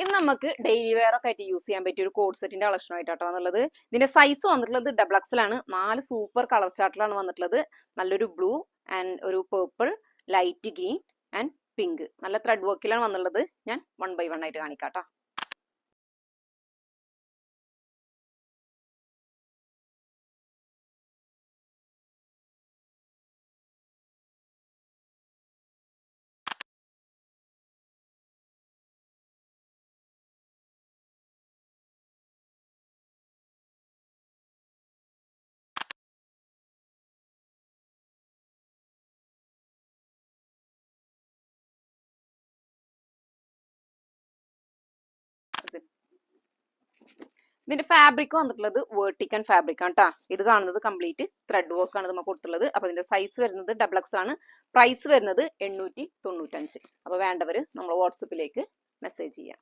ഇത് നമുക്ക് daily wear ഒക്കെ ആയിട്ട് യൂസ് ചെയ്യാൻ പറ്റിയ ഒരു കോഡ് സെറ്റിന്റെ കളക്ഷൻ ആയിട്ടാട്ടോ വന്നുള്ളത്. ഇതിന്റെ സൈസ് വന്നിട്ടുള്ളത് ഡബിൾ എക്സലാണ്. 4 സൂപ്പർ കളർ ചാർട്ടിലാണ് വന്നിട്ടുള്ളത്. നല്ലൊരു ബ്ലൂ ആൻഡ് ഒരു purple, light green and pink. നല്ല ത്രെഡ് വർക്കിലാണ് വന്നുള്ളത്. ഞാൻ 1 by 1 ആയിട്ട് കാണിക്കാട്ടോ. ഇതിന്റെ ഫാബ്രിക് വന്നിട്ടുള്ളത് വേർട്ടിക്കൻ ഫാബ്രിക് ആണ് കേട്ടോ. ഇത് കാണുന്നത് കംപ്ലീറ്റ് ത്രെഡ് വർക്ക് ആണ് നമുക്ക് കൊടുത്തുള്ളത്. അപ്പൊ ഇതിന്റെ സൈസ് വരുന്നത് ഡബിൾ എക്സ് ആണ്. പ്രൈസ് വരുന്നത് 895. അപ്പൊ വേണ്ടവര് നമ്മൾ വാട്സപ്പിലേക്ക് മെസ്സേജ് ചെയ്യാം.